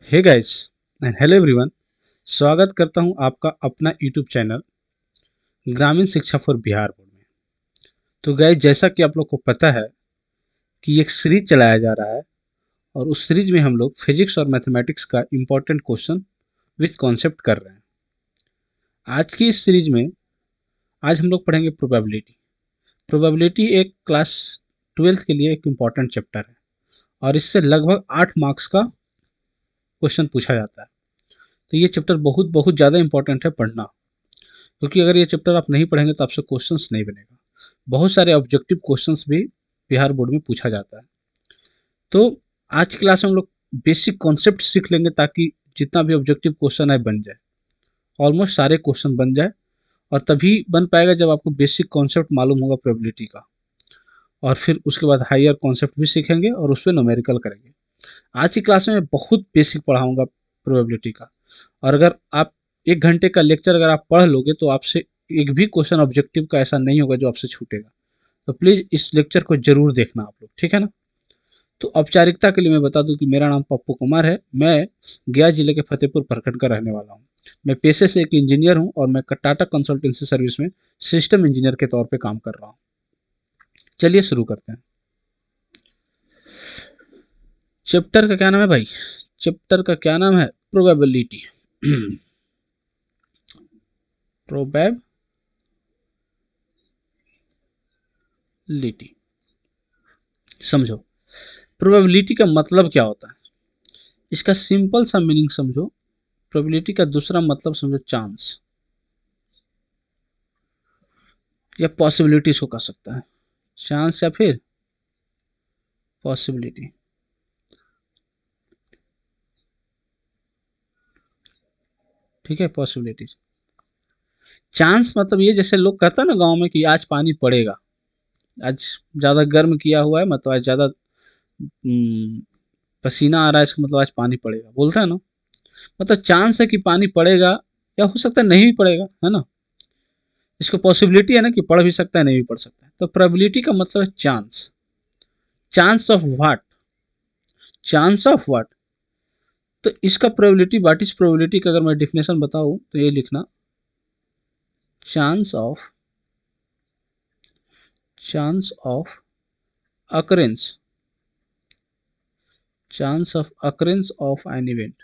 Hey guys and hello everyone. स्वागत करता हूं आपका अपना यूट्यूब चैनल ग्रामीण शिक्षा फॉर बिहार बोर्ड में। तो गाइस, जैसा कि आप लोग को पता है कि एक सीरीज चलाया जा रहा है और उस सीरीज में हम लोग फिजिक्स और मैथमेटिक्स का इम्पोर्टेंट क्वेश्चन विद कॉन्सेप्ट कर रहे हैं। आज की इस सीरीज में आज हम लोग पढ़ेंगे प्रोबेबिलिटी। प्रोबेबिलिटी एक क्लास 12th के लिए एक इम्पॉर्टेंट चैप्टर है और इससे लगभग 8 मार्क्स का क्वेश्चन पूछा जाता है। तो ये चैप्टर बहुत बहुत ज़्यादा इंपॉर्टेंट है पढ़ना, क्योंकि अगर ये चैप्टर आप नहीं पढ़ेंगे तो आपसे क्वेश्चंस नहीं बनेगा। बहुत सारे ऑब्जेक्टिव क्वेश्चंस भी बिहार बोर्ड में पूछा जाता है। तो आज की क्लास में हम लोग बेसिक कॉन्सेप्ट सीख लेंगे ताकि जितना भी ऑब्जेक्टिव क्वेश्चन है बन जाए, ऑलमोस्ट सारे क्वेश्चन बन जाए। और तभी बन पाएगा जब आपको बेसिक कॉन्सेप्ट मालूम होगा प्रोबेबिलिटी का, और फिर उसके बाद हायर कॉन्सेप्ट भी सीखेंगे और उस पर न्यूमेरिकल करेंगे। आज की क्लास में मैं बहुत बेसिक पढ़ाऊंगा प्रोबेबिलिटी का, और अगर आप 1 घंटे का लेक्चर अगर आप पढ़ लोगे तो आपसे एक भी क्वेश्चन ऑब्जेक्टिव का ऐसा नहीं होगा जो आपसे छूटेगा। तो प्लीज़ इस लेक्चर को जरूर देखना आप लोग, ठीक है ना। तो औपचारिकता के लिए मैं बता दूं कि मेरा नाम पप्पू कुमार है। मैं गया जिले के फतेहपुर प्रखंड का रहने वाला हूँ। मैं पेशे से एक इंजीनियर हूँ और मैं टाटा कंसल्टेंसी सर्विस में सिस्टम इंजीनियर के तौर पे काम कर रहा हूँ। चलिए शुरू करते हैं। चैप्टर का क्या नाम है भाई? चैप्टर का क्या नाम है? प्रोबेबिलिटी। प्रोबेबिलिटी। समझो, प्रोबेबिलिटी का मतलब क्या होता है, इसका सिंपल सा मीनिंग समझो। प्रोबेबिलिटी का दूसरा मतलब समझो चांस या पॉसिबिलिटीज को कह सकता है। चांस या फिर पॉसिबिलिटी। ठीक है, पॉसिबिलिटीज। चांस मतलब ये, जैसे लोग कहता है ना गांव में कि आज पानी पड़ेगा, आज ज़्यादा गर्म किया हुआ है, मतलब आज ज़्यादा पसीना आ रहा है, इसका मतलब आज पानी पड़ेगा, बोलता है ना। मतलब चांस है कि पानी पड़ेगा, या हो सकता है नहीं भी पड़ेगा, है ना। इसको पॉसिबिलिटी है ना कि पढ़ भी सकता है नहीं भी पढ़ सकता है। तो प्रोबेबिलिटी का मतलब है chance. Chance of what? Chance of what? तो इसका प्रोबेबिलिटी, व्हाट इज प्रोबेबिलिटी का अगर मैं डिफिनेशन बताऊं तो ये लिखना, chance of occurrence, chance of occurrence of an event,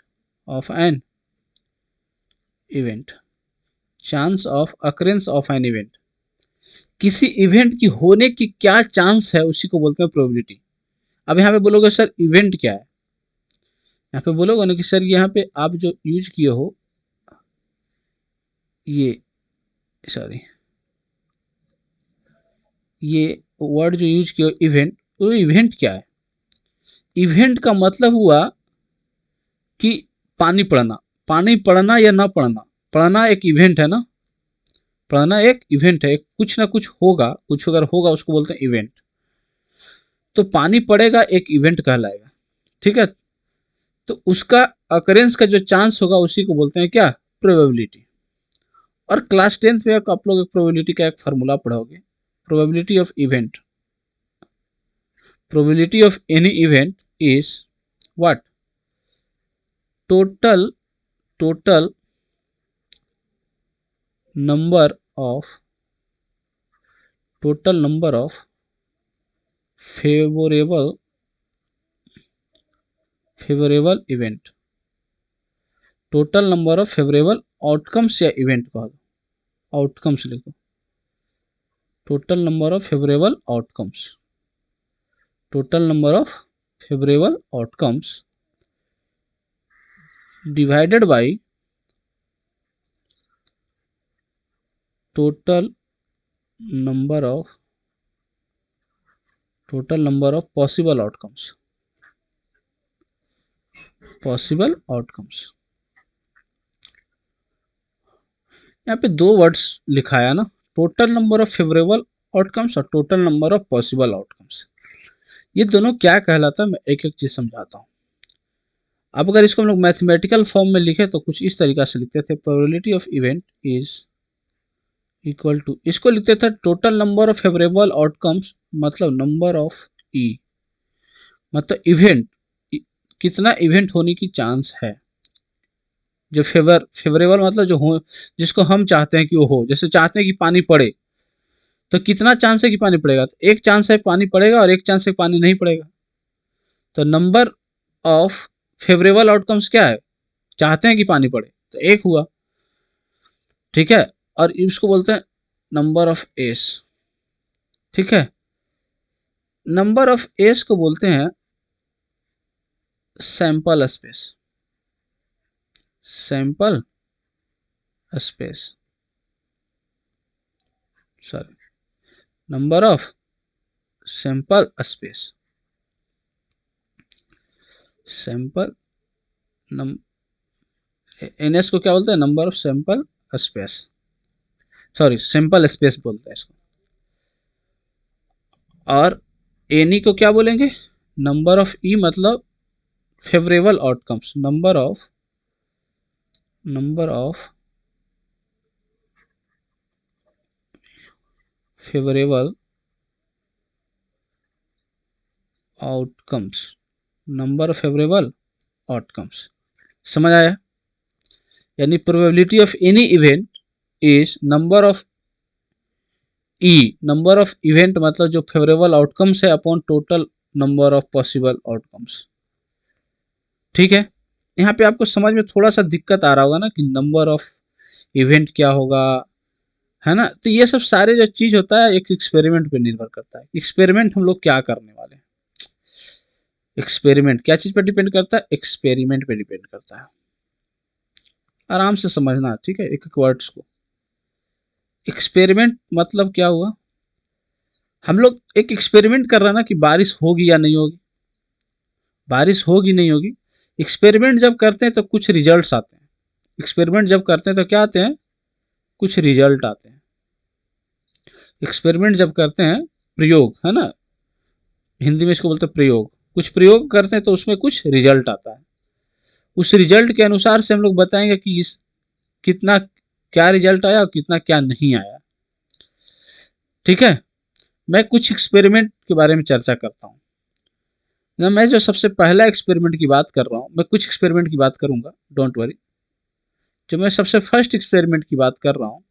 chance of occurrence of an event. किसी इवेंट की होने की क्या चांस है उसी को बोलते हैं प्रोबेबिलिटी। अब यहाँ पे बोलोगे सर इवेंट क्या है, यहाँ पे बोलोगे ना कि सर यहाँ पे आप जो यूज किए हो, ये सॉरी, ये वर्ड जो यूज किए हो इवेंट, तो इवेंट क्या है? इवेंट का मतलब हुआ कि पानी पड़ना। पानी पड़ना या ना पड़ना, पड़ना एक इवेंट है ना। पढ़ना एक इवेंट है, कुछ ना कुछ होगा, कुछ अगर होगा उसको बोलते हैं इवेंट। तो पानी पड़ेगा एक इवेंट कहलाएगा, ठीक है। तो उसका अकरेंस का जो चांस होगा उसी को बोलते हैं क्या? प्रोबेबिलिटी। और क्लास 10th में आप लोग एक प्रोबेबिलिटी का एक फार्मूला पढ़ोगे, probability of event. Probability of any event is what? Total number of favourable event. Total number of favourable outcomes या इवेंट कह दो, आउटकम्स लिखो। Total number of favourable outcomes, total number of favourable outcomes divided by total number of possible outcomes. यहाँ पे दो words लिखाया ना, total number of favourable outcomes और total number of possible outcomes. ये दोनों क्या कहलाता है, मैं एक एक चीज समझाता हूँ। अब अगर इसको हम लोग मैथमेटिकल फॉर्म में लिखे तो कुछ इस तरीका से लिखते थे, probability of event is equal to, इसको लिखते थे total number of favourable outcomes, मतलब नंबर ऑफ ई, मतलब इवेंट कितना इवेंट होने की चांस है। जो फेवरेबल मतलब जो हो, जिसको हम चाहते हैं कि वो हो, जैसे चाहते हैं कि पानी पड़े, तो कितना चांस है कि पानी पड़ेगा, तो एक चांस है पानी पड़ेगा और एक चांस है पानी नहीं पड़ेगा। तो नंबर ऑफ फेवरेबल आउटकम्स क्या है, चाहते हैं कि पानी पड़े तो एक हुआ, ठीक है। और इसको बोलते हैं नंबर ऑफ एस, ठीक है। नंबर ऑफ एस को बोलते हैं sample space, sample space, sorry, number of sample space, sample NS को क्या बोलते हैं, number of sample space, sorry sample space बोलते हैं इसको। और एनी को क्या बोलेंगे, नंबर ऑफ ई मतलब favourable outcomes, number of favourable outcomes, number of favourable outcomes, समझ आया। यानी probability of any event is number of E, number of event मतलब जो फेवरेबल आउटकम्स है upon total number of possible outcomes, ठीक है। यहाँ पे आपको समझ में थोड़ा सा दिक्कत आ रहा होगा ना कि नंबर ऑफ इवेंट क्या होगा, है ना। तो ये सब सारे जो चीज होता है एक एक्सपेरिमेंट पे निर्भर करता है, एक्सपेरिमेंट हम लोग क्या करने वाले हैं। एक्सपेरिमेंट क्या चीज पर डिपेंड करता है, एक्सपेरिमेंट पे डिपेंड करता है। आराम से समझना, ठीक है, एक एक वर्ड्स को। एक्सपेरिमेंट मतलब क्या हुआ, हम लोग एक एक्सपेरिमेंट कर रहे हैं ना कि बारिश होगी या नहीं होगी, बारिश होगी नहीं होगी। एक्सपेरिमेंट जब करते हैं तो कुछ रिजल्ट्स आते हैं, एक्सपेरिमेंट जब करते हैं तो क्या आते हैं, कुछ रिजल्ट आते हैं। एक्सपेरिमेंट जब करते हैं, प्रयोग है ना, हिंदी में इसको बोलते हैं प्रयोग, कुछ प्रयोग करते हैं तो उसमें कुछ रिजल्ट आता है। उस रिजल्ट के अनुसार से हम लोग बताएंगे कि इस कितना क्या रिजल्ट आया और कितना क्या नहीं आया, ठीक है। मैं कुछ एक्सपेरिमेंट के बारे में चर्चा करता हूँ ना। मैं जो सबसे पहला एक्सपेरिमेंट की बात कर रहा हूँ, मैं कुछ एक्सपेरिमेंट की बात करूंगा, डोंट वरी। जो मैं सबसे फर्स्ट एक्सपेरिमेंट की बात कर रहा हूँ,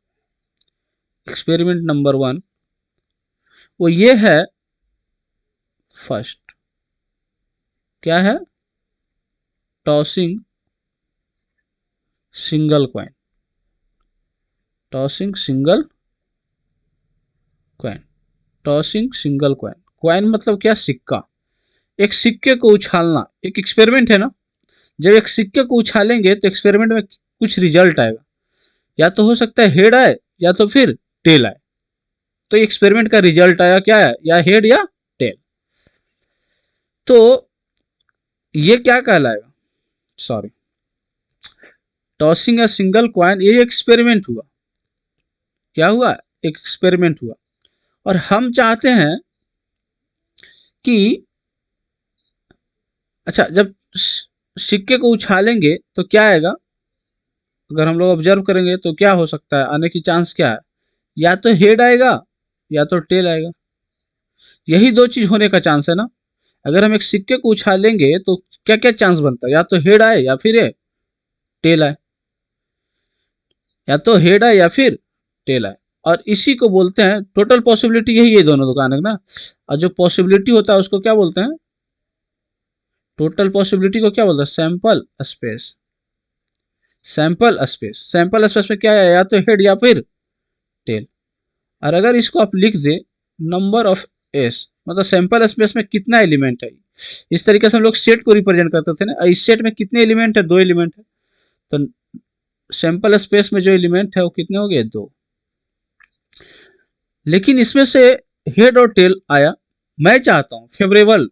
एक्सपेरिमेंट नंबर 1, वो ये है, फर्स्ट क्या है, tossing single coin, tossing single coin, tossing single coin. Coin मतलब क्या, सिक्का। एक सिक्के को उछालना एक एक्सपेरिमेंट है ना। जब एक सिक्के को उछालेंगे तो एक्सपेरिमेंट में कुछ रिजल्ट आएगा, या तो हो सकता है हेड आए या तो फिर टेल आए। तो एक्सपेरिमेंट का रिजल्ट आया क्या है, या हेड या टेल। तो ये क्या कहलाएगा, sorry, tossing a single coin, ये एक्सपेरिमेंट हुआ। क्या हुआ, एक एक्सपेरिमेंट हुआ। और हम चाहते हैं कि, अच्छा, जब सिक्के को उछालेंगे तो क्या आएगा, अगर हम लोग ऑब्जर्व करेंगे तो क्या हो सकता है, आने की चांस क्या है, या तो हेड आएगा या तो टेल आएगा। यही दो चीज होने का चांस है ना। अगर हम एक सिक्के को उछालेंगे तो क्या क्या चांस बनता है, या तो हेड आए या फिर टेल आए, या तो हेड आए या फिर टेल आए। और इसी को बोलते हैं टोटल पॉसिबिलिटी, यही है दोनों दुकान है ना। और जो पॉसिबिलिटी होता है उसको क्या बोलते हैं, टोटल पॉसिबिलिटी को क्या बोलते हैं, sample space, sample space. Sample space में क्या है, या तो हेड या फिर टेल। और अगर इसको आप लिख दे नंबर ऑफ एस, मतलब सैंपल स्पेस में कितना एलिमेंट है, इस तरीके से हम लोग सेट को रिप्रेजेंट करते थे ना। इस सेट में कितने एलिमेंट है, दो एलिमेंट है। तो सैंपल स्पेस में जो एलिमेंट है वो कितने हो गए, दो। लेकिन इसमें से हेड और टेल आया। मैं चाहता हूं फेवरेबल,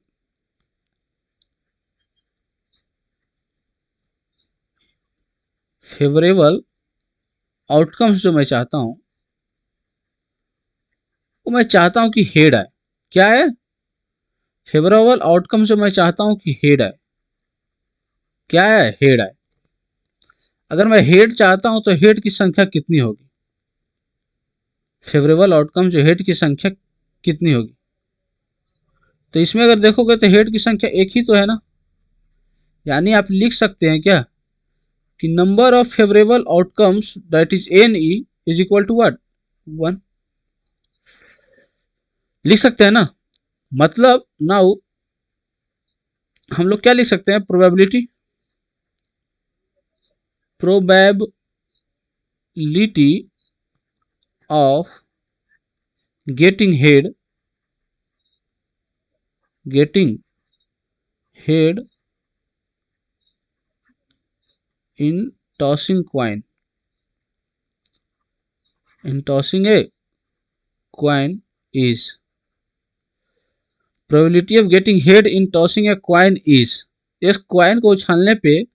फेवरेबल आउटकम्स जो मैं चाहता हूं, वो मैं चाहता हूं कि हेड आए। क्या है, फेवरेबल आउटकम जो मैं चाहता हूं कि हेड आए। क्या है, हेड आए। अगर मैं हेड चाहता हूं तो हेड की संख्या कितनी होगी, फेवरेबल आउटकम जो हेड की संख्या कितनी होगी। तो इसमें अगर देखोगे तो हेड की संख्या एक ही तो है ना, यानी आप लिख सकते हैं क्या कि number of favourable outcomes that is n E is equal to what 1। लिख सकते हैं ना। मतलब नाउ हम लोग क्या लिख सकते हैं, probability of getting head in tossing a coin is probability of getting head in tossing a coin is, इस क्वाइन को उछालने पे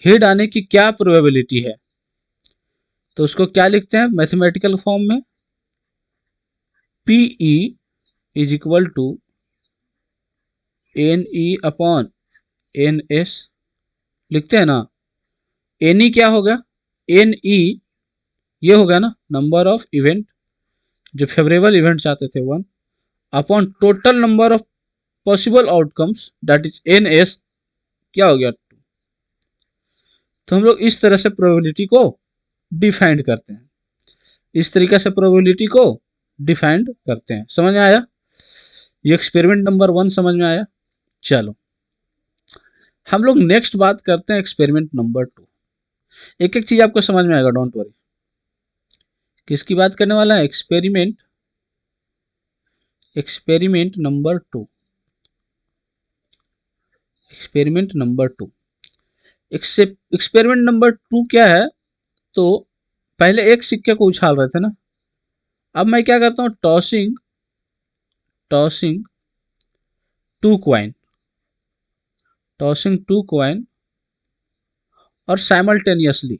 हेड आने की क्या प्रोबेबिलिटी है। तो उसको क्या लिखते हैं मैथमेटिकल फॉर्म में, P E is equal to n E upon n S लिखते हैं ना। एन ई क्या होगा, एन ई ये होगा ना नंबर ऑफ इवेंट, जो फेवरेबल इवेंट चाहते थे 1, upon total number of possible outcomes that is N S क्या हो गया 2। तो हम लोग इस तरह से प्रोबेबिलिटी को डिफाइंड करते हैं, इस तरीके से प्रोबेबिलिटी को डिफाइंड करते हैं। समझ में आया, ये एक्सपेरिमेंट नंबर 1 समझ में आया। चलो हम लोग नेक्स्ट बात करते हैं एक्सपेरिमेंट नंबर 2। एक एक चीज आपको समझ में आएगा, डोंट वरी। किसकी बात करने वाला है, experiment number 2। Experiment number 2 experiment number 2 क्या है, तो पहले एक सिक्के को उछाल रहे थे ना, अब मैं क्या करता हूं, टॉसिंग टू क्वाइन और साइमल्टेनियसली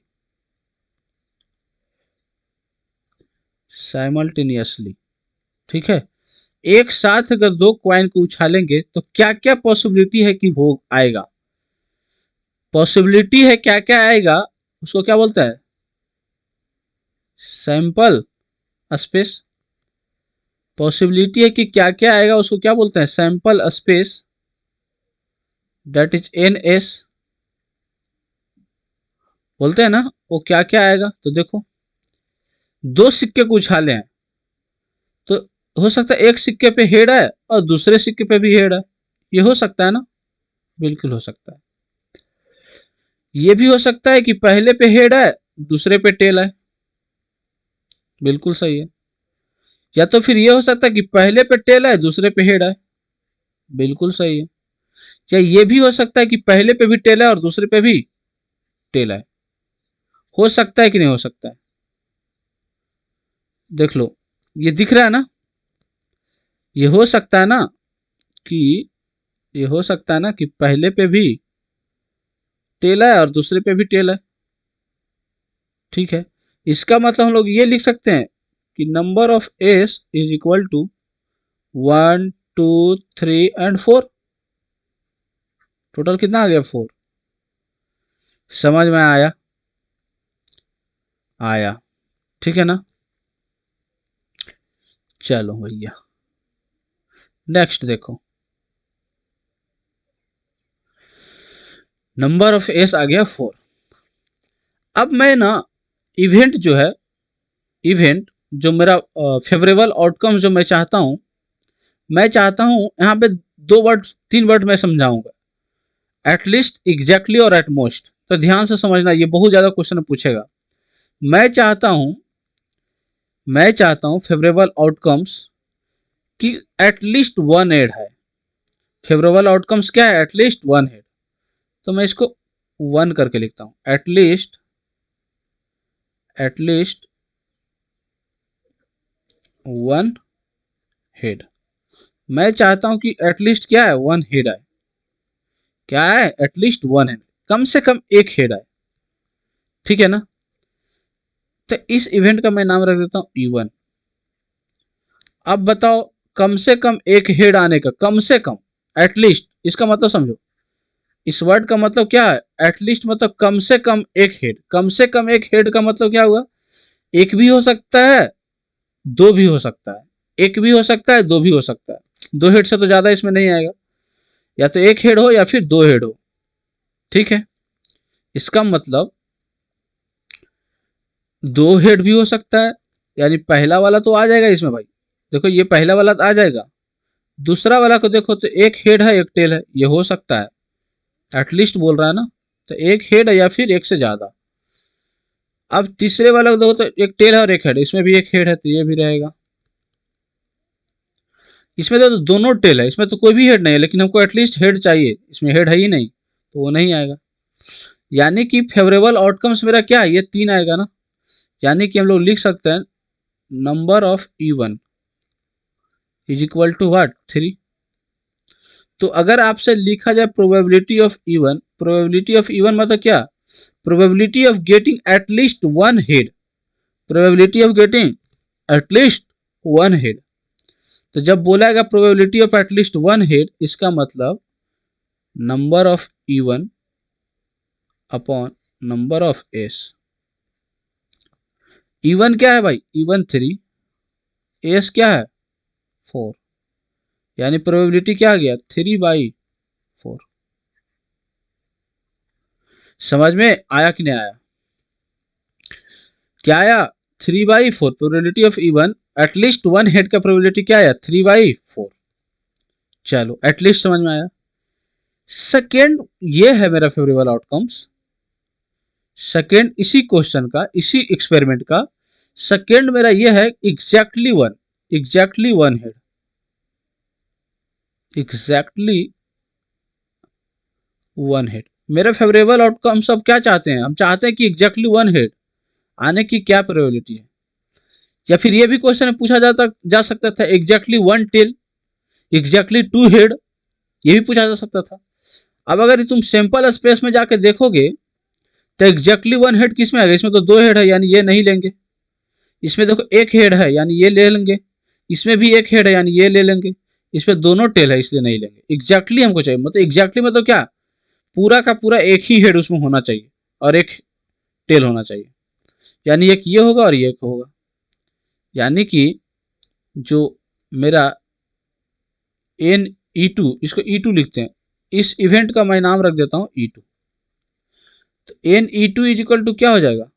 ठीक है। एक साथ अगर 2 क्वाइन को उछालेंगे तो क्या क्या पॉसिबिलिटी है कि हो आएगा, पॉसिबिलिटी है क्या क्या आएगा, उसको क्या बोलता है, सैंपल स्पेस। पॉसिबिलिटी है कि क्या क्या आएगा उसको क्या बोलते हैं, sample space that is N S बोलते हैं ना। वो क्या क्या आएगा, तो देखो 2 सिक्के को उछाले हैं, तो हो सकता है एक सिक्के पे हेड है और दूसरे सिक्के पे भी हेड है, ये हो सकता है ना, बिल्कुल हो सकता है। ये भी हो सकता है कि पहले पे हेड है दूसरे पे टेल है, बिल्कुल सही है। या तो फिर ये हो सकता है कि पहले पे टेल है दूसरे पे हेड है, बिल्कुल सही है। या ये भी हो सकता है कि पहले पे भी टेल है और दूसरे पे भी टेल है, हो सकता है कि नहीं हो सकता है। देख लो ये दिख रहा है ना, ये हो सकता है ना कि ये हो सकता है ना कि पहले पे भी टेल है और दूसरे पे भी टेल है, ठीक है। इसका मतलब हम लोग ये लिख सकते हैं कि number of S is equal to 1 2 3 and 4। टोटल कितना आ गया 4। समझ में आया, ठीक है ना। चलो भैया नेक्स्ट देखो, नंबर ऑफ एस आ गया 4। अब मैं ना इवेंट जो मेरा फेवरेबल आउटकम जो मैं चाहता हूं यहाँ पे 3 वर्ड मैं समझाऊंगा, एटलीस्ट, एग्जैक्टली और एट मोस्ट। तो ध्यान से समझना, ये बहुत ज्यादा क्वेश्चन पूछेगा। मैं चाहता हूं फेवरेबल आउटकम्स की एटलीस्ट 1 हेड है। फेवरेबल आउटकम्स क्या है, एटलीस्ट 1 हेड। तो मैं इसको 1 करके लिखता हूं, एटलीस्ट 1 हेड। मैं चाहता हूं कि एटलीस्ट क्या है, 1 हेड है। क्या है, एटलीस्ट 1 हेड, कम से कम एक हेड है, ठीक है ना। तो इस इवेंट का मैं नाम रख देता हूं E1। अब बताओ कम से कम एक हेड आने का, कम से कम, एटलीस्ट, इसका मतलब समझो, इस वर्ड का मतलब क्या है, एटलीस्ट मतलब कम से कम एक हेड। कम से कम एक हेड का मतलब क्या हुआ, एक भी हो सकता है, 2 भी हो सकता है, एक भी हो सकता है, 2 भी हो सकता है। 2 हेड से तो ज्यादा इसमें नहीं आएगा, या तो एक हेड हो या फिर 2 हेड हो, ठीक है, इसका मतलब दो हेड भी हो सकता है, यानी पहला वाला तो आ जाएगा इसमें भाई, देखो ये पहला वाला तो आ जाएगा, दूसरा वाला को देखो तो एक हेड है एक टेल है, ये हो सकता है, एटलीस्ट बोल रहा है ना, तो एक हेड है या फिर एक से ज्यादा। अब तीसरे वाला को देखो तो एक टेल है और एक हेड, इसमें भी एक हेड है तो ये भी रहेगा। इसमें तो दोनों टेल है, इसमें तो कोई भी हेड नहीं है, लेकिन हमको एटलीस्ट हेड चाहिए, इसमें हेड है ही नहीं तो वो नहीं आएगा। यानी कि फेवरेबल आउटकम्स मेरा क्या है, ये तीन आएगा ना, यानी कि हम लोग लिख सकते हैं number of even is equal to what, 3। तो अगर आपसे लिखा जाए probability of even, probability of even मतलब क्या, probability of getting at least one head, probability of getting at least one head. तो जब बोला probability of at least one head, इसका मतलब number of even upon number of S. Even क्या है भाई, इवन 3, एस क्या है 4, यानी प्रोबेबिलिटी क्या आ गया 3/4। समझ में आया कि नहीं आया, क्या आया 3/4, probability of even at least one head का प्रोबेबिलिटी क्या आया 3/4। चलो एटलीस्ट समझ में आया। सेकेंड, ये है मेरा फेवरेबल आउटकम्स। सेकेंड इसी क्वेश्चन का, इसी एक्सपेरिमेंट का सेकेंड मेरा ये है exactly one, exactly one head, exactly one head. मेरा फेवरेबल आउटकम सब क्या चाहते हैं, हम चाहते हैं कि एग्जैक्टली वन हेड आने की क्या प्रोबेबिलिटी है। या फिर ये भी क्वेश्चन पूछा जा सकता था exactly one tail, exactly two head, ये भी पूछा जा सकता था। अब अगर तुम सैंपल स्पेस में जाके देखोगे तो एग्जैक्टली वन हेड किस में आएगा, इसमें तो दो हेड है यानी ये नहीं लेंगे, इसमें देखो एक हेड है यानी ये ले लेंगे, इसमें भी एक हेड है यानी ये ले लेंगे, इसमें दोनों टेल है इसलिए नहीं लेंगे। एग्जैक्टली हमको चाहिए, मतलब एग्जैक्टली मतलब क्या, पूरा का पूरा एक ही हेड उसमें होना चाहिए और एक टेल होना चाहिए, यानी एक ये होगा और ये एक होगा। यानी कि जो मेरा N-E2, इसको E2 लिखते हैं, इस इवेंट का मैं नाम रख देता हूं E2। तो N-E2 इज इक्वल टू क्या हो जाएगा,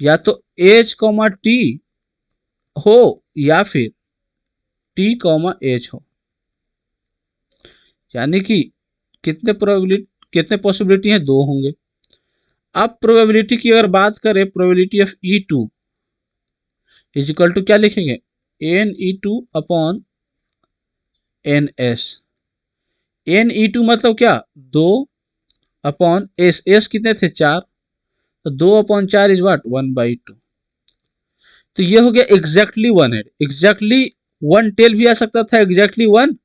या तो H, T हो या फिर T, H हो। यानी कि कितने प्रोबेबिलिटी, कितने पॉसिबिलिटी हैं, दो होंगे। अब प्रोबेबिलिटी की अगर बात करें, probability of E2 is equal to क्या लिखेंगे, N-E2 अपॉन NS। N-E2 मतलब क्या, दो अपॉन एस, एस कितने थे 4, तो 2/4 इज वाट 1/2। तो ये हो गया exactly one head, exactly one tail भी आ सकता था, एग्जैक्टली वन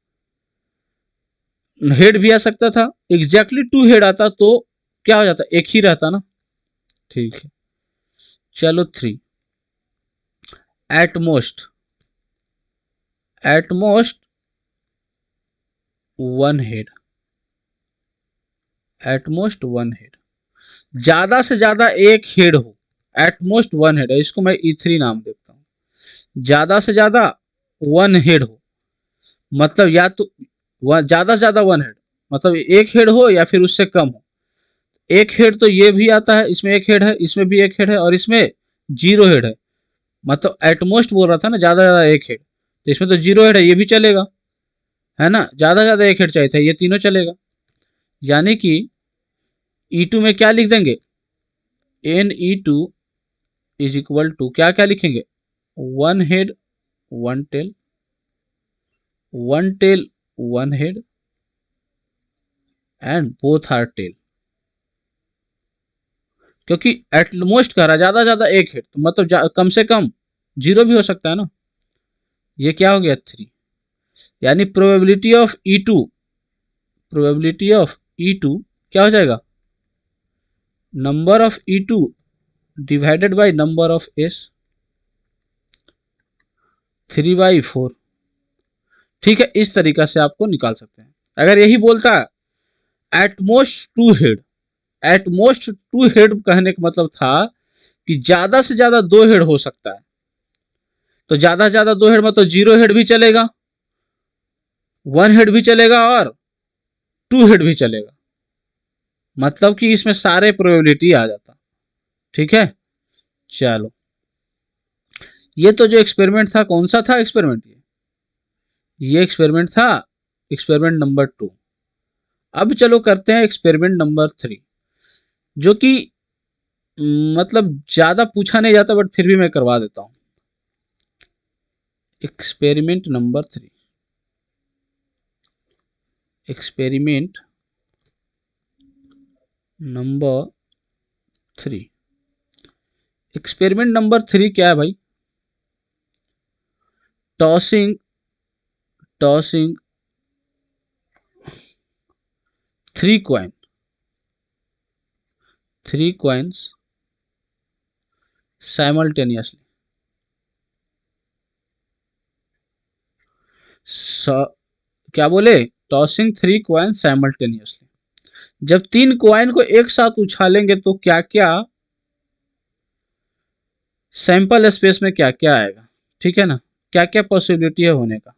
हेड भी आ सकता था, एग्जैक्टली टू हेड आता तो क्या हो जाता, एक ही रहता ना। ठीक है, चलो 3, at most, at most one head, at most one head, ज्यादा से ज्यादा एक हेड हो, एटमोस्ट वन हेड है, इसको मैं E3 नाम देता हूं। ज्यादा से ज्यादा वन हेड हो, मतलब या तो ज्यादा से ज्यादा वन हेड मतलब एक हेड हो या फिर उससे कम हो। एक हेड तो ये भी आता है, इसमें एक हेड है, इसमें भी एक हेड है और इसमें जीरो हेड है, मतलब एटमोस्ट बोल रहा था ना, ज्यादा ज्यादा एक हेड, तो इसमें तो जीरो हेड है, ये भी चलेगा, है ना, ज्यादा ज्यादा एक हेड चाहिए था, ये तीनों चलेगा। यानी कि E2 में क्या लिख देंगे, N-E2 इज इक्वल टू क्या क्या लिखेंगे, one head one tail, one tail one head and both are tail. क्योंकि एटमोस्ट कह रहा है ज्यादा ज्यादा एक हेड, तो मतलब कम से कम जीरो भी हो सकता है ना। ये क्या हो गया 3, यानी probability of E2, probability of E2 क्या हो जाएगा, number of E2 divided by number of S, 3/4। ठीक है, इस तरीका से आपको निकाल सकते हैं। अगर यही बोलता है at most two head, at most two head कहने का मतलब था कि ज्यादा से ज्यादा दो हेड हो सकता है, तो ज्यादा से ज्यादा दो हेड मतलब जीरो हेड भी चलेगा, वन हेड भी चलेगा और टू हेड भी चलेगा। मतलब कि इसमें सारे प्रोबेबिलिटी आ जाता। ठीक है, चलो ये तो जो एक्सपेरिमेंट था, कौन सा था एक्सपेरिमेंट? ये एक्सपेरिमेंट था एक्सपेरिमेंट नंबर 2। अब चलो करते हैं एक्सपेरिमेंट नंबर 3, जो कि मतलब ज्यादा पूछा नहीं जाता बट फिर भी मैं करवा देता हूं। Experiment number 3, experiment number 3, experiment number 3 क्या है भाई? Tossing tossing 3 coin, 3 coins simultaneously. क्या बोले? Tossing 3 coin simultaneously. जब 3 कॉइन को एक साथ उछालेंगे तो क्या क्या सैंपल स्पेस में क्या क्या आएगा? ठीक है ना, क्या क्या पॉसिबिलिटी है होने का?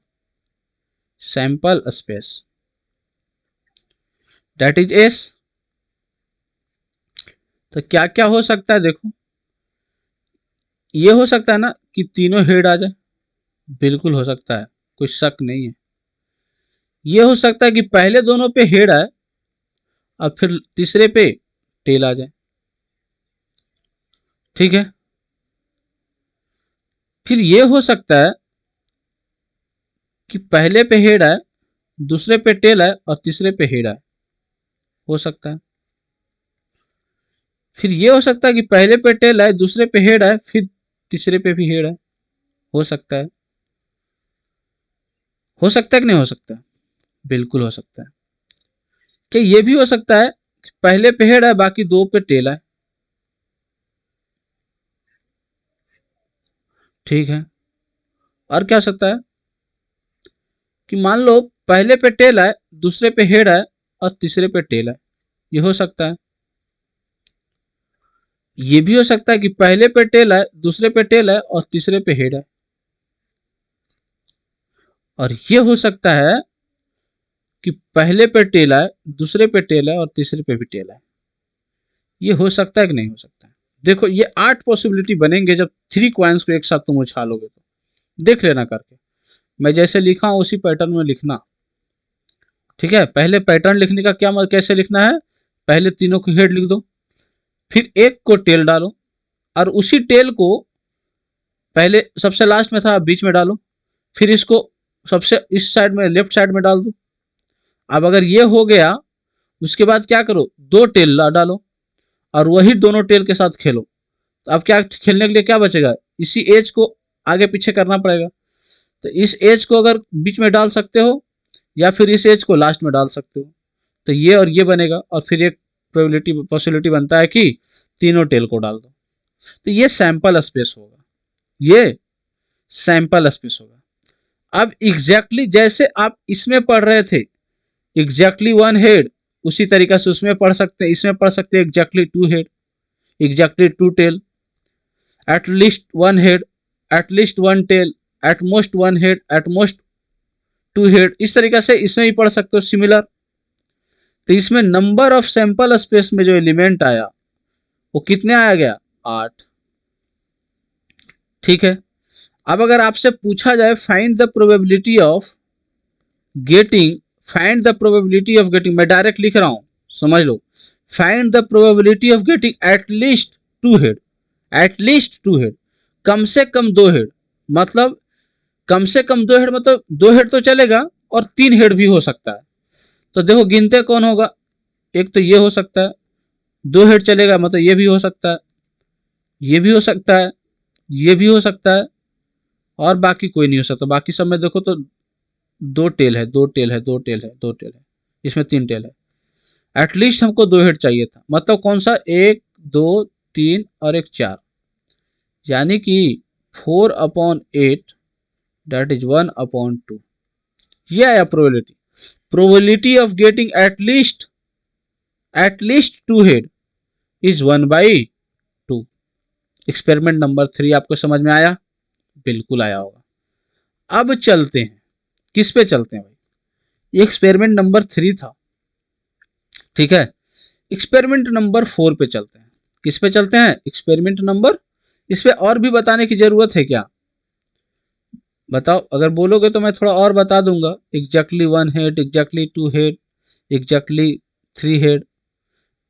Sample space that is S. तो क्या क्या हो सकता है देखो, ये हो सकता है ना कि तीनों हेड आ जाए, बिल्कुल हो सकता है, कुछ शक नहीं है। ये हो सकता है कि पहले दोनों पे हेड आए और फिर तीसरे पे टेल आ जाए। ठीक है, फिर ये हो सकता है कि पहले पे हेड आए, दूसरे पे टेल आए और तीसरे पे हेड आए, हो सकता है। फिर ये हो सकता है कि पहले पे टेल आए, दूसरे पे हेड आए, फिर तीसरे पे भी हेड आए, हो सकता है। हो सकता है कि नहीं हो सकता? बिल्कुल हो सकता है। क्या ये भी हो सकता है कि पहले पे हेड आए, बाकी दो पे टेल आए? ठीक है, और क्या हो सकता है कि मान लो पहले पे टेल आए, दूसरे पे हेड आए और तीसरे पे टेल आए, ये हो सकता है। ये भी हो सकता है कि पहले पे टेल आए, दूसरे पे टेल आए और तीसरे पे हेड आए। और ये हो सकता है कि पहले पे टेल आए, दूसरे पे टेल आए और तीसरे पे भी टेल आए। ये हो सकता है कि नहीं हो सकता है? देखो ये 8 पॉसिबिलिटी बनेंगे जब 3 कॉइन्स को एक साथ तुम उछालोगे तो। देख लेना करके, मैं जैसे लिखा हूं उसी पैटर्न में लिखना। ठीक है, पहले पैटर्न लिखने का क्या मतलब, कैसे लिखना है? पहले तीनों को हेड लिख दो, फिर एक को टेल डालो, और उसी टेल को पहले सबसे लास्ट में था बीच में डालो, फिर इसको सबसे इस साइड में लेफ्ट साइड में डाल दो। अब अगर ये हो गया, उसके बाद क्या करो, दो टेल डालो और वही दोनों टेल के साथ खेलो। तो अब क्या खेलने के लिए क्या बचेगा? इसी एज को आगे पीछे करना पड़ेगा। तो इस एज को अगर बीच में डाल सकते हो या फिर इस एज को लास्ट में डाल सकते हो, तो ये और ये बनेगा, और फिर एक प्रोबेबिलिटी पॉसिबिलिटी बनता है कि तीनों टेल को डाल दो। तो ये सैंपल स्पेस होगा, ये सैंपल स्पेस होगा। अब एग्जैक्टली जैसे आप इसमें पढ़ रहे थे एग्जैक्टली वन हेड, उसी तरीका से उसमें पढ़ सकते हैं, इसमें पढ़ सकते हैं exactly two head, exactly two tail, at least one head, at least one tail, at most one head, at most two head. इस तरीका से इसमें भी पढ़ सकते हो सिमिलर। तो इसमें नंबर ऑफ सैंपल स्पेस में जो एलिमेंट आया वो कितने आया गया? 8। ठीक है, अब अगर आपसे पूछा जाए find the probability of getting, find the probability of getting, मैं डायरेक्ट लिख रहा हूं, समझ लो, find the probability of getting at least two head, at least two head, कम से कम दो हेड। मतलब कम से कम दो हेड मतलब दो हेड तो चलेगा और तीन हेड भी हो सकता है। तो देखो गिनते कौन होगा, एक तो ये हो सकता है, दो हेड चलेगा मतलब ये भी हो सकता है, ये भी हो सकता है, ये भी हो सकता है, और बाकी कोई नहीं हो सकता। बाकी सब में देखो तो दो टेल है, दो टेल है, दो टेल है, दो टेल है, इसमें तीन टेल है। एटलीस्ट हमको दो हेड चाहिए था, मतलब कौन सा, एक, दो, तीन और एक चार, यानी कि 4/8 दैट इज 1/2। ये आया probability. Probability of getting at least to head is 1/2। Experiment number 3 आपको समझ में आया? बिल्कुल आया होगा। अब चलते हैं, किस पे चलते हैं भाई? एक्सपेरिमेंट नंबर 3 था, ठीक है। एक्सपेरिमेंट नंबर 4 पे चलते हैं। किस पे चलते हैं? Experiment number. इस पे और भी बताने की जरूरत है क्या? बताओ, अगर बोलोगे तो मैं थोड़ा और बता दूंगा। Exactly 1 head, exactly 2 head, exactly 3 head.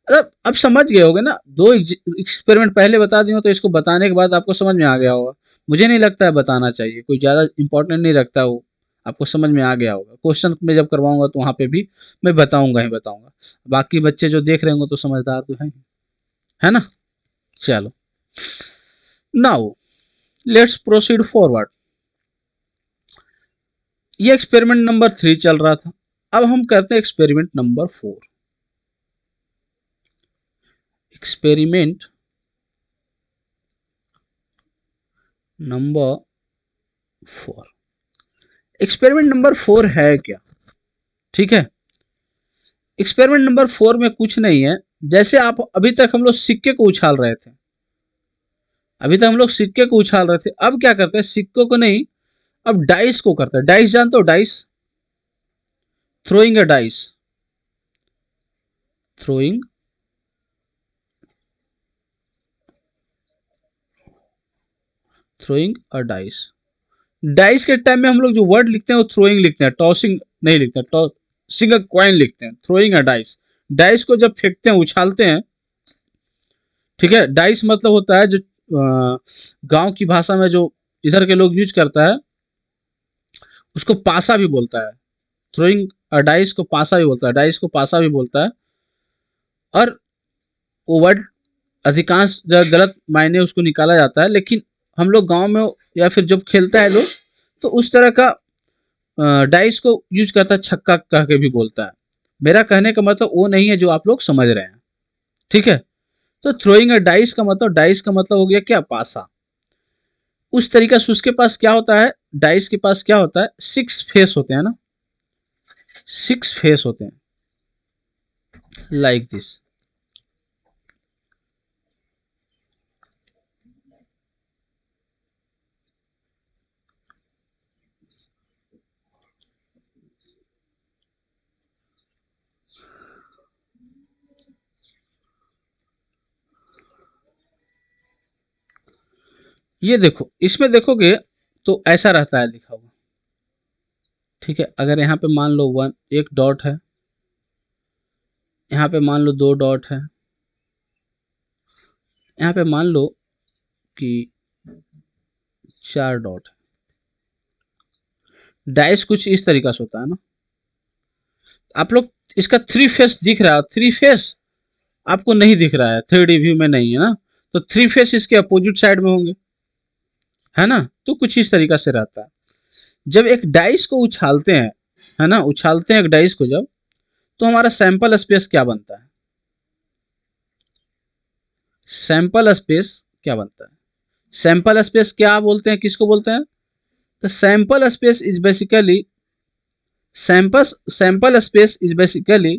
अब समझ गए होगे ना, दो एक्सपेरिमेंट पहले बता दिए हो तो इसको बताने के बाद आपको समझ में आ गया होगा। मुझे नहीं लगता है बताना चाहिए, कोई ज़्यादा इंपॉर्टेंट नहीं रखता वो। आपको समझ में आ गया होगा। क्वेश्चन में जब करवाऊंगा तो वहाँ पे भी मैं बताऊंगा ही बताऊंगा। बाकी बच्चे जो देख रहे होंगे तो समझदार तो है ना। चलो, नाउ लेट्स प्रोसीड फॉरवर्ड। ये एक्सपेरिमेंट नंबर 3 चल रहा था। अब हम करते हैं experiment number 4। Experiment number 4। Experiment number 4 है क्या? ठीक है, एक्सपेरिमेंट नंबर 4 में कुछ नहीं है। जैसे आप अभी तक हम लोग सिक्के को उछाल रहे थे, अभी तक हम लोग सिक्के को उछाल रहे थे। अब क्या करते हैं? सिक्कों को नहीं, अब डाइस को करते हैं। डाइस जानते हो? डाइस, थ्रोइंग अ डाइस, थ्रोइंग थ्रोइंग अ डाइस। डाइस के टाइम में हम लोग जो वर्ड लिखते हैं वो थ्रोइंग लिखते हैं, टॉसिंग नहीं लिखते। टॉसिंग अ कॉइन लिखते हैं, थ्रोइंग अ डाइस। डाइस को जब फेंकते हैं, उछालते हैं, ठीक है। डाइस मतलब होता है जो गांव की भाषा में जो इधर के लोग यूज करता है उसको पासा भी बोलता है। थ्रोइंग डाइस को पासा भी बोलता है, डाइस को पासा भी बोलता है। और वो वर्ड अधिकांश जगह गलत मायने उसको निकाला जाता है, लेकिन हम लोग गांव में या फिर जब खेलता है लोग तो उस तरह का डाइस को यूज करता है, छक्का कह के भी बोलता है। मेरा कहने का मतलब वो नहीं है जो आप लोग समझ रहे हैं, ठीक है। तो थ्रोइंग अ डाइस का मतलब, डाइस का मतलब हो गया क्या? पासा। उस तरीका से उसके पास क्या होता है? डाइस के पास क्या होता है? 6 फेस होते हैं ना, 6 फेस होते हैं, लाइक दिस। ये देखो, इसमें देखोगे तो ऐसा रहता है लिखा हुआ, ठीक है। अगर यहाँ पे मान लो एक डॉट है, यहाँ पे मान लो 2 डॉट है, यहाँ पे मान लो कि 4 डॉट है। डाइस कुछ इस तरीका से होता है ना। आप लोग इसका 3 फेस दिख रहा है, 3 फेस आपको नहीं दिख रहा है, 3D व्यू में नहीं है ना। तो 3 फेस इसके अपोजिट साइड में होंगे, है ना। तो कुछ इस तरीका से रहता है। जब एक डाइस को उछालते हैं, है ना, उछालते हैं एक डाइस को जब, तो हमारा सैंपल स्पेस क्या बनता है? सैंपल स्पेस क्या बनता है? सैंपल स्पेस क्या बोलते हैं, किसको बोलते हैं? तो sample space is basically, sample space is basically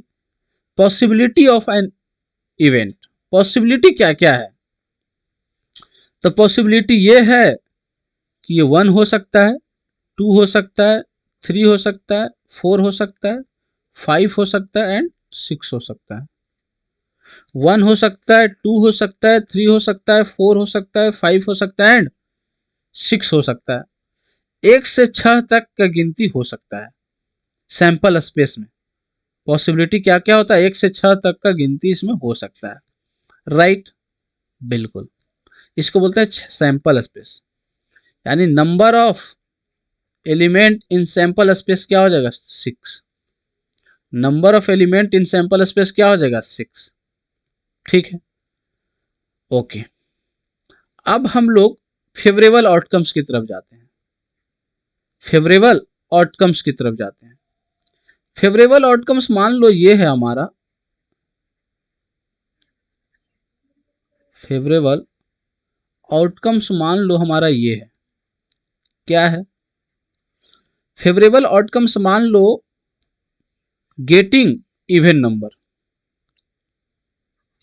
possibility of an event. Possibility क्या क्या है? तो पॉसिबिलिटी ये है कि ये 1 हो सकता है, 2 हो सकता है, 3 हो सकता है, 4 हो सकता है, 5 हो सकता है एंड 6 हो सकता है। 1 हो सकता है, 2 हो सकता है, 3 हो सकता है, 4 हो सकता है, 5 हो सकता है एंड 6 हो सकता है। 1 से 6 तक का गिनती हो सकता है सैंपल स्पेस में। पॉसिबिलिटी क्या क्या होता है? 1 से 6 तक का गिनती इसमें हो सकता है, राइट। बिल्कुल, इसको बोलते हैं सैंपल स्पेस। यानी number of element in sample space क्या हो जाएगा? 6। Number of element in sample space क्या हो जाएगा? 6, ठीक है। ओके, अब हम लोग फेवरेबल आउटकम्स की तरफ जाते हैं। फेवरेबल आउटकम्स की तरफ जाते हैं। फेवरेबल आउटकम्स मान लो ये है हमारा फेवरेबल आउटकम्स, मान लो हमारा ये है, क्या है? फेवरेबल आउटकम्स मान लो getting even number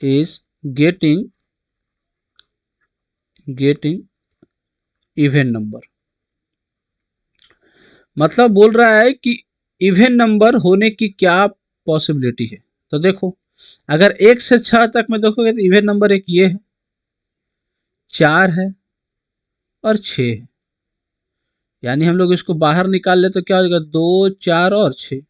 is getting even number. मतलब बोल रहा है कि इवन नंबर होने की क्या पॉसिबिलिटी है। तो देखो, अगर 1 से 6 तक में देखोगे तो इवन नंबर एक ये है, 4 है और 6 है। यानी हम लोग इसको बाहर निकाल ले तो क्या हो जाएगा, 2, 4 और 6।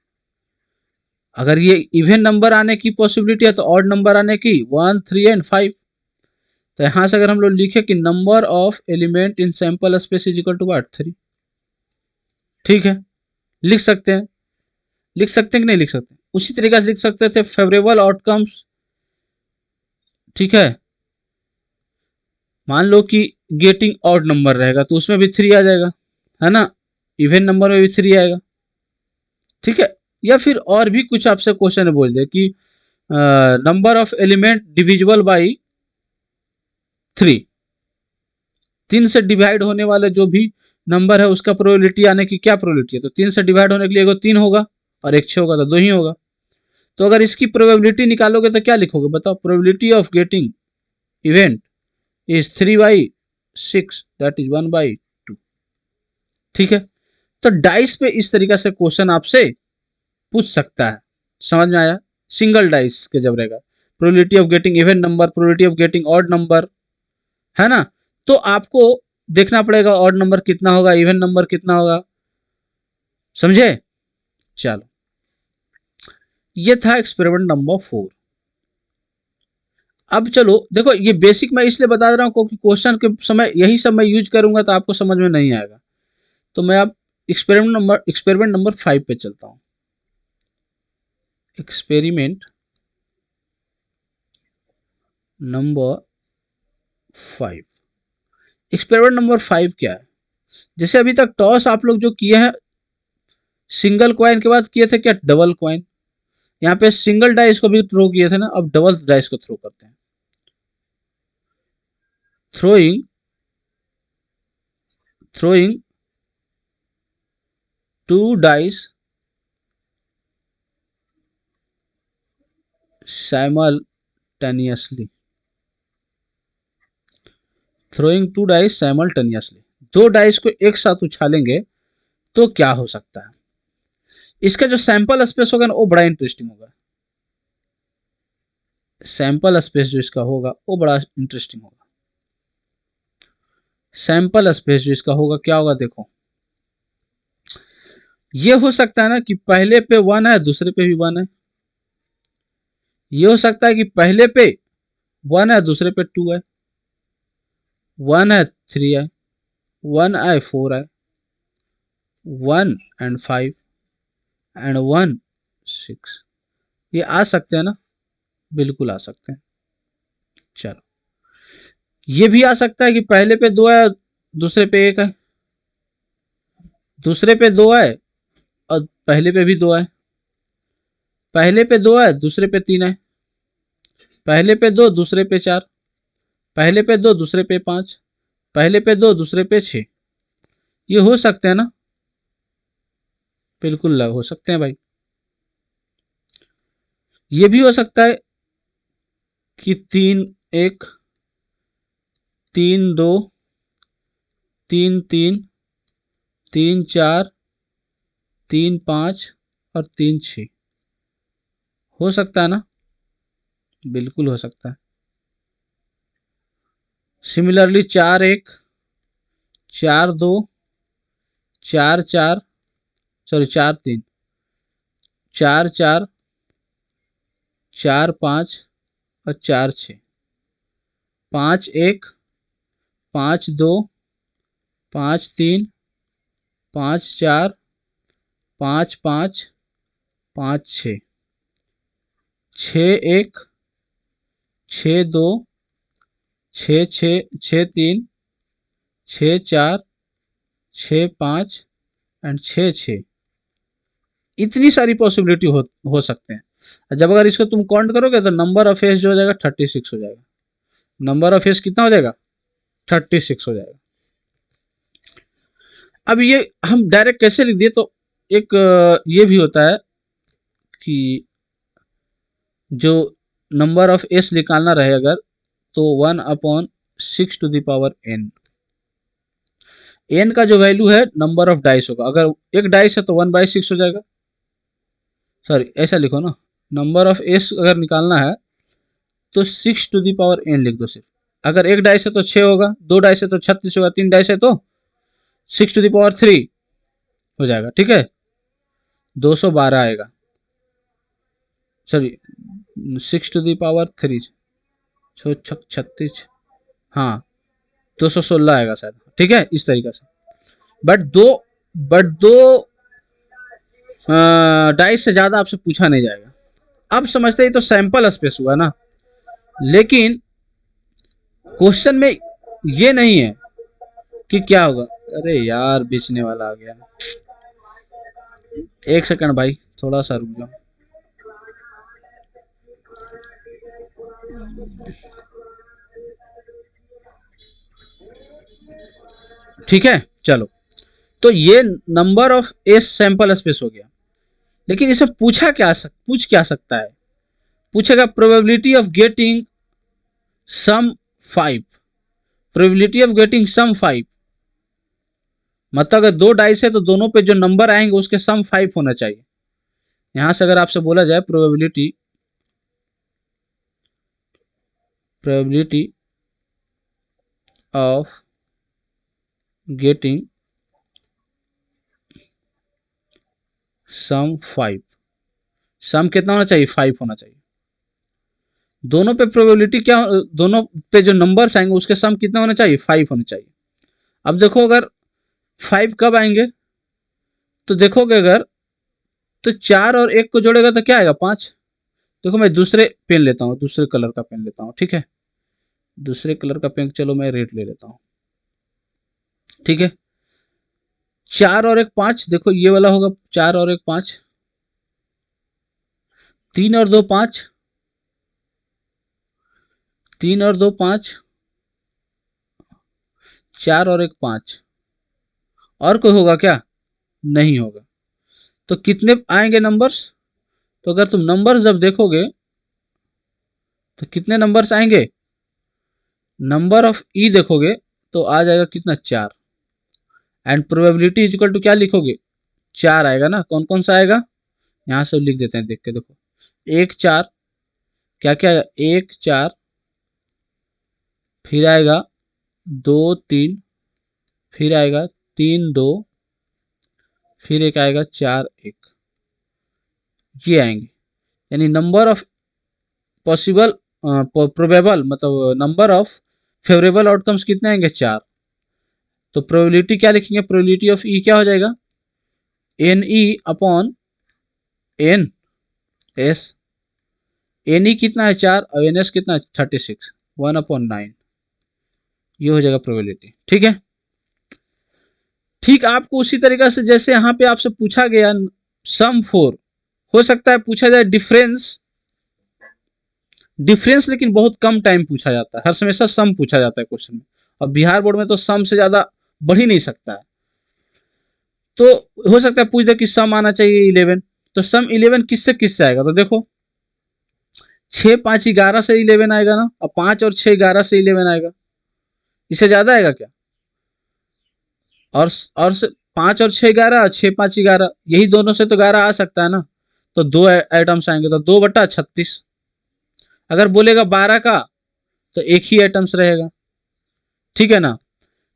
अगर ये इवन नंबर आने की पॉसिबिलिटी है तो ऑड नंबर आने की 1, 3 एंड 5। तो यहां से अगर हम लोग लिखे कि number of element in sample space is equal to what, 3। ठीक है, लिख सकते हैं। लिख सकते हैं कि नहीं लिख सकते? उसी तरीके से लिख सकते थे फेवरेबल आउटकम्स। ठीक है, मान लो कि गेटिंग ऑड नंबर रहेगा तो उसमें भी 3 आ जाएगा, है ना। इवन नंबर में भी 3 आएगा। ठीक है, या फिर और भी कुछ आपसे क्वेश्चन बोल दे कि number of element divisible by 3। 3 से डिवाइड होने वाला जो भी नंबर है उसका प्रोबेबिलिटी आने की क्या प्रोबेबिलिटी है, तो 3 से डिवाइड होने के लिए एगो 3 होगा और एक 6 होगा, तो 2 ही होगा। तो अगर इसकी प्रोबेबिलिटी निकालोगे तो क्या लिखोगे बताओ, probability of getting event is 3/6, that is 1/2। ठीक है, तो डाइस पे इस तरीके से क्वेश्चन आपसे पूछ सकता है। समझ में आया? सिंगल डाइस के जब रहेगा, probability of getting even number, probability of getting odd number, है ना। तो आपको देखना पड़ेगा ऑड नंबर कितना होगा, इवन नंबर कितना होगा। समझे? चलो, ये था एक्सपेरिमेंट नंबर 4। अब चलो देखो, ये बेसिक मैं इसलिए बता रहा हूँ क्योंकि क्वेश्चन के समय यही सब मैं यूज करूंगा तो आपको समझ में नहीं आएगा। तो मैं अब एक्सपेरिमेंट नंबर 5 पे चलता हूँ। Experiment number 5। एक्सपेरिमेंट नंबर 5 क्या है? जैसे अभी तक टॉस आप लोग जो किए हैं सिंगल कॉइन के बाद किए थे क्या, डबल कॉइन। यहाँ पे सिंगल डाइस को भी थ्रो किए थे ना, अब डबल डाइस को थ्रो करते हैं। throwing 2 dice simultaneously। throwing 2 dice simultaneously, 2 dice को एक साथ उछालेंगे तो क्या हो सकता है। इसका जो सैंपल स्पेस होगा ना वो बड़ा इंटरेस्टिंग होगा। सैंपल स्पेस जो इसका होगा वो बड़ा इंटरेस्टिंग होगा। सैंपल स्पेस जो इसका होगा क्या होगा, देखो ये हो सकता है ना कि पहले पे 1 है दूसरे पे भी 1 है। ये हो सकता है कि पहले पे 1 है दूसरे पे 2 है, 1 है 3 है, 1 है 4 है, 1 एंड 5 एंड 1 6। ये आ सकते हैं ना, बिल्कुल आ सकते हैं। चलो, ये भी आ सकता है कि पहले पे 2 है दूसरे पे 1 है, दूसरे पे 2 है और पहले पे भी 2 है, पहले पे 2 है दूसरे पे 3 है, पहले पे 2 दूसरे पे 4, पहले पे 2 दूसरे पे 5, पहले पे 2 दूसरे पे 6। ये हो सकते हैं ना, बिल्कुल हो सकते हैं भाई। ये भी हो सकता है कि 3 1, 3 2, 3 3, 3 4, 3 5 और 3 6। हो सकता है ना, बिल्कुल हो सकता है। सिमिलरली 4 1, 4 2, 4 4, सॉरी 4 3, 4 4, 4 5 और 4 6, 5 1, 5 2, 5 3, 5 4, 5 5, 5 6, 6 1, 6 2, 6 6, 6 3, 6 4, 6 5 एंड 6 6। इतनी सारी पॉसिबिलिटी हो सकते हैं। जब अगर इसको तुम काउंट करोगे तो नंबर ऑफ एज जो हो जाएगा 36 हो जाएगा। नंबर ऑफ एज कितना हो जाएगा, 36 हो जाएगा। अब ये हम डायरेक्ट कैसे लिख दिए, तो एक ये भी होता है कि जो नंबर ऑफ एस निकालना रहे अगर, तो 1/6 n का जो वैल्यू है नंबर ऑफ डाइस होगा। अगर एक डाइस है तो 1/6 हो जाएगा, सॉरी ऐसा लिखो ना, नंबर ऑफ एस अगर निकालना है तो 6 टू द पावर n लिख दो सिर्फ। अगर एक डाइस है तो 6 होगा, दो डाइस है तो 36 होगा, तीन डाइस है तो 6 टू द पावर 3 हो जाएगा। ठीक है, 212 आएगा, सॉरी 6 टू द पावर 3, 36, हाँ 216 आएगा शायद। ठीक है, इस तरीके से। बट दो डाइस से ज़्यादा आपसे पूछा नहीं जाएगा। अब समझते ही तो सैंपल स्पेस हुआ ना, लेकिन क्वेश्चन में ये नहीं है कि क्या होगा। अरे यार बेचने वाला आ गया, एक सेकंड भाई, थोड़ा सा रुक जाओ। ठीक है, चलो। तो ये number of S sample space हो गया। लेकिन इसे पूछ क्या सकता है? पूछेगा probability of getting sum 5। Probability of getting sum 5 मतलब अगर दो डाइस है तो दोनों पे जो नंबर आएंगे उसके सम 5 होना चाहिए। यहां से अगर आपसे बोला जाए प्रोबेबिलिटी ऑफ गेटिंग सम 5, सम कितना होना चाहिए? 5 होना चाहिए। दोनों पे प्रोबेबिलिटी क्या, दोनों पे जो नंबर्स आएंगे उसके सम कितना होना चाहिए? 5 होने चाहिए। अब देखो अगर 5 कब आएंगे, तो देखोगे अगर तो 4 और 1 को जोड़ेगा तो क्या आएगा? 5। देखो मैं दूसरे पेन लेता हूँ, दूसरे कलर का पेन लेता हूँ। ठीक है, दूसरे कलर का पेन, चलो मैं रेड ले लेता हूँ। ठीक है, 4 और 1 5, देखो ये वाला होगा 4 और 1 5, 3 और 2 5, 3 और 2 5, 4 और 1 5। और कोई होगा क्या? नहीं होगा। तो कितने आएंगे नंबर्स? तो अगर तुम नंबर्स जब देखोगे तो कितने नंबर्स आएंगे? नंबर ऑफ ई देखोगे तो आ जाएगा कितना? 4। And probability is equal to क्या लिखोगे? 4 आएगा ना। कौन कौन सा आएगा? यहां से लिख देते हैं, देख के देखो। 1 4, क्या क्या आएगा? 1 4, फिर आएगा 2 3, फिर आएगा 3 2, फिर एक आएगा 4 1। ये आएंगे, यानी नंबर ऑफ पॉसिबल प्रोबेबल मतलब नंबर ऑफ फेवरेबल आउटकम्स कितने आएंगे? 4। तो प्रोबेबिलिटी क्या लिखेंगे? प्रोबेबिलिटी ऑफ ई क्या हो जाएगा? N E upon n S. N E कितना है? 4, और एन एस कितना है? 36, 1/9। ये हो जाएगा प्रोबेबिलिटी। ठीक है, ठीक आपको उसी तरीका से जैसे यहाँ पे आपसे पूछा गया सम 4, हो सकता है पूछा जाए डिफरेंस। डिफरेंस लेकिन बहुत कम टाइम पूछा जाता है, हर हमेशा सम पूछा जाता है क्वेश्चन में। और बिहार बोर्ड में तो सम से ज्यादा बढ़ ही नहीं सकता है। तो हो सकता है पूछ दे कि सम आना चाहिए 11, तो सम 11 किससे किससे आएगा? तो देखो 6 5 11 से 11 आएगा ना, और 5 और 6 11 से 11 आएगा। इससे ज्यादा आएगा क्या? और 5 और 6 11, और 6 5 11, यही दोनों से तो 11 आ सकता है ना। तो दो आइटम्स आएंगे, तो 2/36। अगर बोलेगा 12 का तो एक ही आइटम्स रहेगा। ठीक है ना।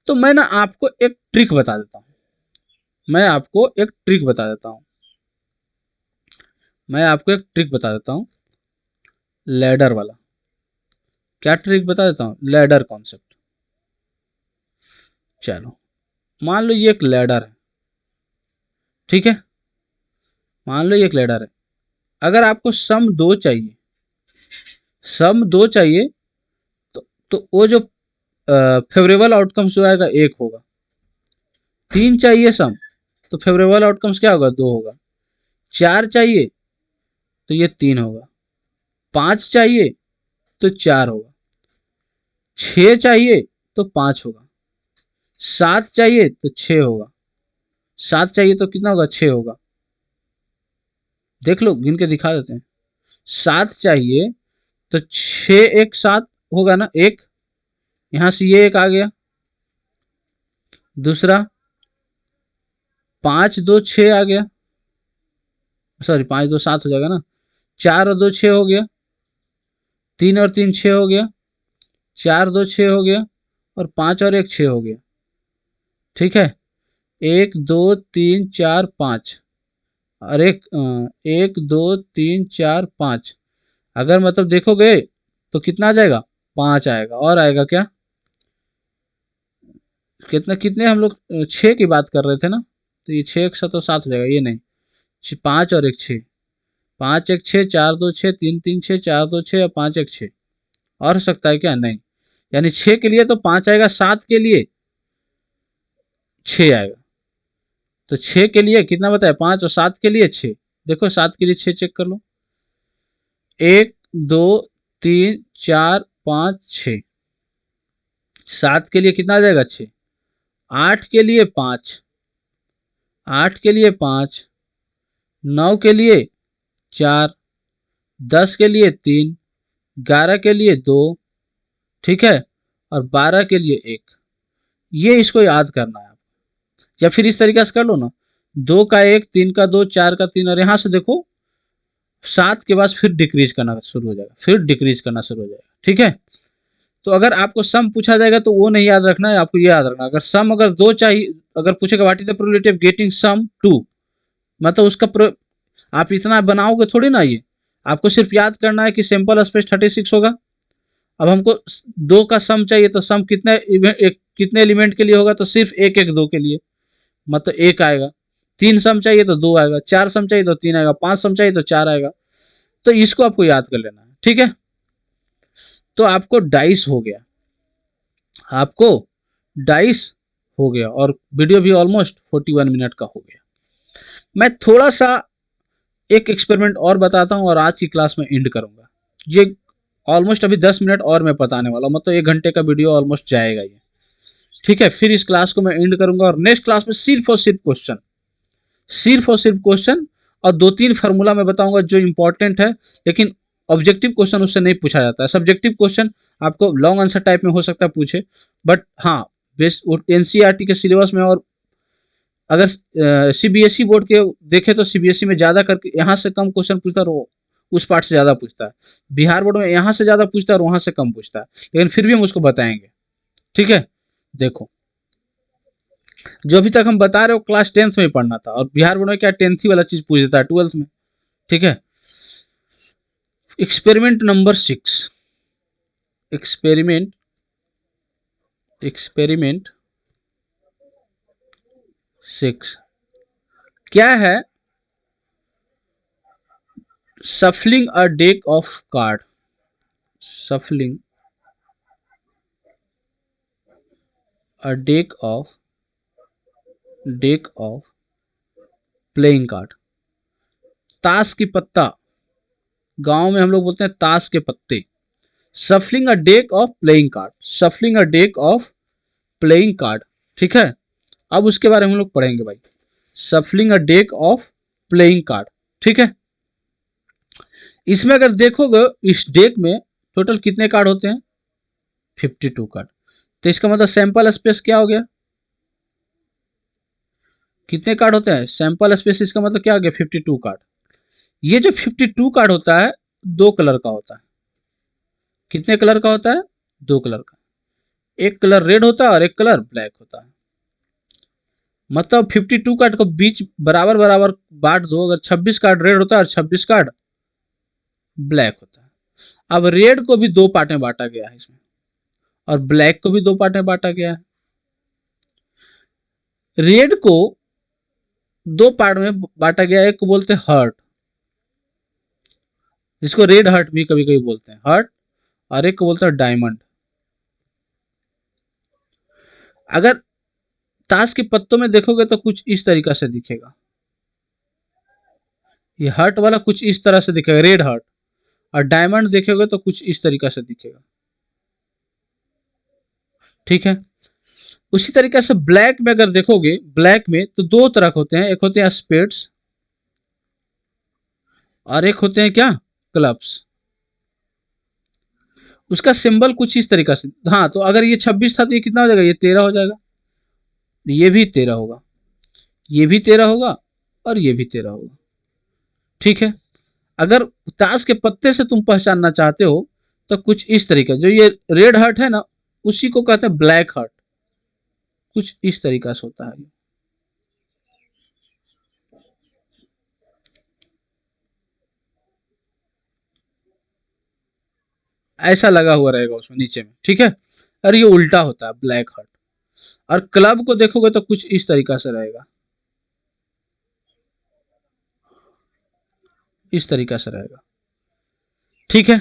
तो मैं ना आपको एक ट्रिक बता देता हूँ, मैं आपको एक ट्रिक बता देता हूँ, मैं आपको एक ट्रिक बता देता हूँ, लैडर वाला। क्या ट्रिक बता देता हूँ? Ladder concept. चलो मान लो ये एक लैडर है। ठीक है, मान लो ये एक लैडर है। अगर आपको सम 2 चाहिए, सम 2 चाहिए, तो वो जो फेवरेबल आउटकम्स जो आएगा 1 होगा। 3 चाहिए सम, तो फेवरेबल आउटकम्स क्या होगा? 2 होगा। 4 चाहिए तो ये 3 होगा। 5 चाहिए तो 4 होगा। 6 चाहिए तो 5 होगा। 7 चाहिए तो 6 होगा। 7 चाहिए तो कितना होगा? 6 होगा। देख लो, गिन के दिखा देते हैं। 7 चाहिए तो 6 1 7 होगा ना, एक यहां से ये एक आ गया। दूसरा 5 2 6 आ गया, सॉरी 5 2 7 हो जाएगा ना। 4 और 2 6 हो गया, 3 और 3 6 हो गया, 4 2 6 हो गया, और 5 और 1 6 हो गया। ठीक है, 1 2 3 4 5, और 1 2 3 4 5। अगर मतलब देखोगे तो कितना आ जाएगा, 5 आएगा, और आएगा क्या, कितना, कितने हम लोग 6 की बात कर रहे थे ना, तो ये 6 एक तो 7 हो जाएगा, ये नहीं, 5 और 1 6, 5 1 6, 4 2 6, 3 3 6, 4 2 6 और 5 1 6। और हो सकता है क्या, नहीं, यानी 6 के लिए तो 5 आएगा, 7 के लिए 6 आएगा। तो 6 के लिए कितना बताया, 5, और 7 के लिए 6। देखो 7 के लिए 6 चेक कर लो, 1 2 3 4 5 6। 7 के लिए कितना आ जाएगा, 6। 8 के लिए 5, 8 के लिए 5, 9 के लिए 4, 10 के लिए 3, 11 के लिए 2, ठीक है, और 12 के लिए 1। ये इसको याद करना है। या फिर इस तरीके से कर लो ना, 2 का 1, 3 का 2, 4 का 3, और यहां से देखो 7 के बाद फिर डिक्रीज करना शुरू हो जाएगा, फिर डिक्रीज करना शुरू हो जाएगा। ठीक है, तो अगर आपको सम पूछा जाएगा तो वो नहीं याद रखना है, आपको ये याद रखना, अगर सम अगर 2 चाहिए, अगर पूछेगा what is the probability of getting sum 2, मतलब उसका आप इतना बनाओगे थोड़ी ना, ये आपको सिर्फ याद करना है कि सिंपल स्पेस 36 होगा। अब हमको 2 का सम चाहिए, तो सम कितने एलिमेंट के लिए होगा, तो सिर्फ 1 1 2 के लिए, मतलब 1 आएगा। 3 सम चाहिए तो 2 आएगा, 4 सम चाहिए तो 3 आएगा, 5 सम चाहिए तो 4 आएगा। तो इसको आपको याद कर लेना है। ठीक है, तो आपको डाइस हो गया, आपको डाइस हो गया, और वीडियो भी ऑलमोस्ट 41 मिनट का हो गया। मैं थोड़ा सा एक एक्सपेरिमेंट और बताता हूँ और आज की क्लास में एंड करूंगा। ये ऑलमोस्ट अभी 10 मिनट और मैं बताने वाला हूँ, मतलब 1 घंटे का वीडियो ऑलमोस्ट जाएगा ये। ठीक है, फिर इस क्लास को मैं एंड करूंगा, और नेक्स्ट क्लास में सिर्फ और सिर्फ क्वेश्चन, सिर्फ और सिर्फ क्वेश्चन, और 2 3 फार्मूला मैं बताऊंगा जो इंपॉर्टेंट है, लेकिन ऑब्जेक्टिव क्वेश्चन उससे नहीं पूछा जाता है। सब्जेक्टिव क्वेश्चन आपको लॉन्ग आंसर टाइप में हो सकता है पूछे, बट हाँ बेस एनसीईआरटी के सिलेबस में, और अगर सीबीएसई बोर्ड के देखे तो सीबीएसई में ज़्यादा करके यहाँ से कम क्वेश्चन पूछता है, और उस पार्ट से ज़्यादा पूछता है। बिहार बोर्ड में यहाँ से ज़्यादा पूछता है और वहाँ से कम पूछता है, लेकिन फिर भी हम उसको बताएंगे। ठीक है, देखो जो अभी तक हम बता रहे हो क्लास 10th में पढ़ना था, और बिहार बोर्ड में क्या 10th ही वाला चीज़ पूछ देता है 12th में। ठीक है, एक्सपेरिमेंट नंबर 6, एक्सपेरिमेंट एक्सपेरिमेंट 6 क्या है, shuffling a deck of card, shuffling a deck of playing card। ताश की पत्ता, गांव में हम लोग बोलते हैं ताश के पत्ते। shuffling a deck of playing card, shuffling a deck of playing card। ठीक है, अब उसके बारे में हम लोग पढ़ेंगे भाई, shuffling a deck of playing card। ठीक है, इसमें अगर देखोगे इस डेक में टोटल कितने कार्ड होते हैं, 52 कार्ड। तो इसका मतलब सैंपल स्पेस क्या हो गया, कितने कार्ड होते हैं, सैंपल स्पेस, इसका मतलब क्या हो गया, 52 कार्ड। ये जो 52 कार्ड होता है 2 कलर का होता है। कितने कलर का होता है, 2 कलर का। एक कलर रेड होता है और एक कलर ब्लैक होता है। मतलब 52 कार्ड को बीच बराबर बराबर बांट दो, अगर 26 कार्ड रेड होता है और 26 कार्ड ब्लैक होता है। अब रेड को भी 2 पार्ट में बांटा गया है इसमें, और ब्लैक को भी 2 पार्ट में बांटा गया है। रेड को 2 पार्ट में बांटा गया है, एक को बोलते हैं हर्ट, जिसको रेड हर्ट भी कभी कभी बोलते हैं, हर्ट, और एक को बोलते हैं डायमंड। अगर ताश के पत्तों में देखोगे तो कुछ इस तरीका से दिखेगा, ये हर्ट वाला कुछ इस तरह से दिखेगा, रेड हर्ट, और डायमंड देखोगे तो कुछ इस तरीका से दिखेगा। ठीक है, उसी तरीके से ब्लैक में अगर देखोगे, ब्लैक में तो 2 तरह के होते हैं, एक होते हैं स्पेड्स और एक होते हैं क्या, क्लब्स। उसका सिंबल कुछ इस तरीका से, हाँ तो अगर ये 26 था तो ये कितना हो जाएगा, ये 13 हो जाएगा, ये भी 13 होगा, ये भी 13 होगा, और ये भी 13 होगा। ठीक है, अगर ताश के पत्ते से तुम पहचानना चाहते हो तो कुछ इस तरीके, जो ये रेड हार्ट है ना, उसी को कहते हैं ब्लैक हार्ट। कुछ इस तरीका से होता है। ऐसा लगा हुआ रहेगा उसमें नीचे में, ठीक है। और ये उल्टा होता है ब्लैक हार्ट। और क्लब को देखोगे तो कुछ इस तरीका से रहेगा, इस तरीका से रहेगा, ठीक है।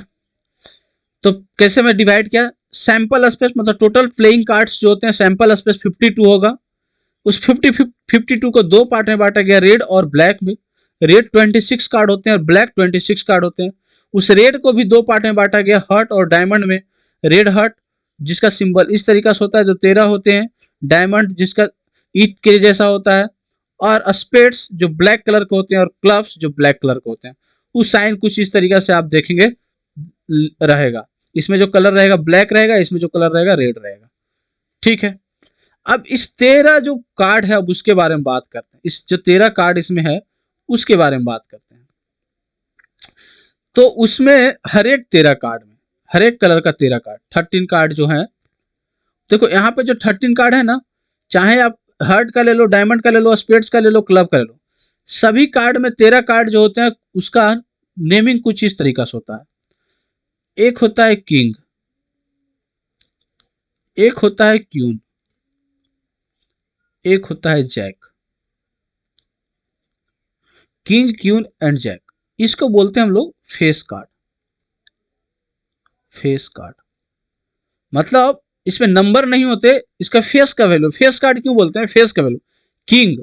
तो कैसे मैं डिवाइड किया, सैंपल स्पेस मतलब टोटल प्लेइंग कार्ड्स जो होते हैं, सैंपल स्पेस 52 होगा। उस 52 को दो पार्ट में बांटा गया, रेड और ब्लैक में। रेड 26 कार्ड होते हैं और ब्लैक 26 कार्ड होते हैं। उस रेड को भी दो पार्ट में बांटा गया, हार्ट और डायमंड में। रेड हार्ट जिसका सिंबल इस तरीका से होता है, जो 13 होते हैं। डायमंड जिसका ईट के जैसा होता है। और स्पेड्स जो ब्लैक कलर के होते हैं, और क्लब्स जो ब्लैक कलर के होते हैं। उस साइन कुछ इस तरीका से आप देखेंगे रहेगा। इसमें जो कलर रहेगा ब्लैक रहेगा, इसमें जो कलर रहेगा रेड रहेगा, ठीक है। अब इस 13 जो कार्ड है, अब उसके बारे में बात करते हैं। इस जो 13 कार्ड इसमें है उसके बारे में बात करते हैं। तो उसमें हर एक 13 कार्ड में हर एक कलर का 13 कार्ड, 13 कार्ड जो है, देखो यहाँ पे जो 13 कार्ड है ना, चाहे आप हार्ट का ले लो, डायमंड का ले लो, स्पेड्स का ले लो, क्लब का ले लो, सभी कार्ड में 13 कार्ड जो होते हैं उसका नेमिंग कुछ इस तरीका से होता है। एक होता है किंग, एक होता है क्यून, एक होता है jack. King, queen and jack, इसको बोलते हैं हम लोग फेस कार्ड। फेस कार्ड मतलब इसमें नंबर नहीं होते, इसका फेस का वैल्यू। फेस कार्ड क्यों बोलते हैं, फेस का वैल्यू। किंग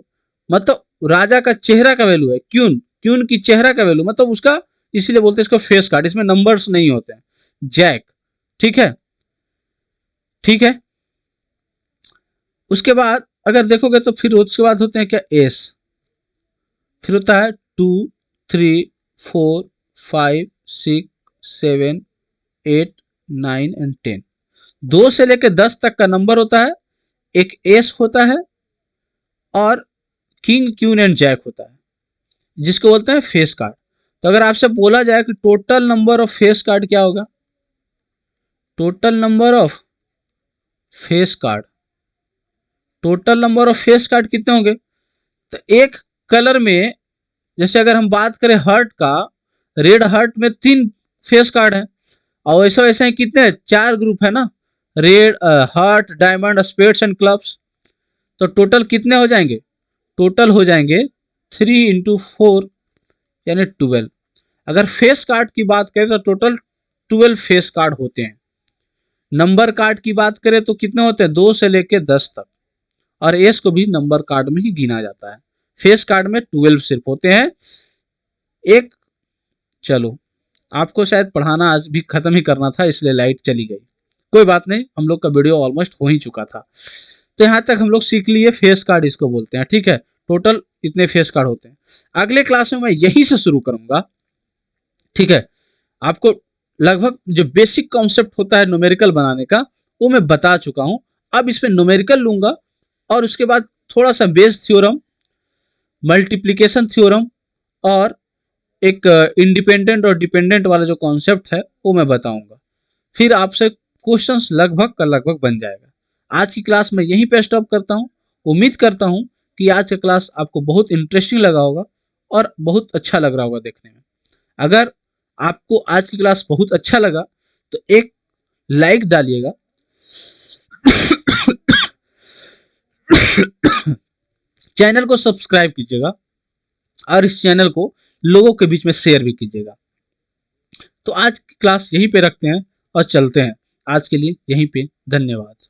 मतलब राजा का चेहरा का वैल्यू है। क्यून, क्यून की चेहरा का वैल्यू मतलब उसका, इसीलिए बोलते हैं इसको फेस कार्ड, इसमें नंबर्स नहीं होते हैं। जैक, ठीक है, ठीक है। उसके बाद अगर देखोगे तो फिर उसके बाद होते हैं क्या, एस। फिर होता है 2, 3, 4, 5, 6, 7, 8, 9 एंड 10। 2 से लेकर 10 तक का नंबर होता है। एक एस होता है और किंग, क्यून एंड जैक होता है, जिसको बोलते हैं फेस कार्ड। तो अगर आपसे बोला जाए कि total number of face card क्या होगा, total number of face card, total number of face card कितने होंगे, तो एक कलर में, जैसे अगर हम बात करें हार्ट का, रेड हार्ट में 3 फेस कार्ड है। और वैसे वैसे ही कितने हैं, 4 ग्रुप है ना, red, heart, diamond, spades and clubs. तो टोटल कितने हो जाएंगे, टोटल हो जाएंगे 3 × 4 यानी 12। अगर फेस कार्ड की बात करें तो टोटल 12 फेस कार्ड होते हैं। नंबर कार्ड की बात करें तो कितने होते हैं, 2 से लेकर 10 तक। और एस को भी नंबर कार्ड में ही गिना जाता है। फेस कार्ड में 12 सिर्फ होते हैं। एक, चलो आपको शायद पढ़ाना आज भी खत्म ही करना था, इसलिए लाइट चली गई। कोई बात नहीं, हम लोग का वीडियो ऑलमोस्ट हो ही चुका था। तो यहाँ तक हम लोग सीख लिए फेस कार्ड इसको बोलते हैं, ठीक है। टोटल इतने फेस कार्ड होते हैं। अगले क्लास में मैं यहीं से शुरू करूंगा, ठीक है। आपको लगभग जो बेसिक कॉन्सेप्ट होता है न्यूमेरिकल बनाने का, वो मैं बता चुका हूं। अब इसमें न्यूमेरिकल लूंगा और उसके बाद थोड़ा सा बेस थ्योरम, मल्टीप्लिकेशन थ्योरम और एक इंडिपेंडेंट और डिपेंडेंट वाला जो कॉन्सेप्ट है वो मैं बताऊंगा। फिर आपसे क्वेश्चंस लगभग का लगभग बन जाएगा। आज की क्लास में यहीं पे स्टॉप करता हूँ। उम्मीद करता हूँ कि आज का क्लास आपको बहुत इंटरेस्टिंग लगा होगा और बहुत अच्छा लग रहा होगा देखने में। अगर आपको आज की क्लास बहुत अच्छा लगा तो एक लाइक डालिएगा चैनल को सब्सक्राइब कीजिएगा और इस चैनल को लोगों के बीच में शेयर भी कीजिएगा। तो आज की क्लास यहीं पे रखते हैं और चलते हैं। आज के लिए यहीं पे, धन्यवाद।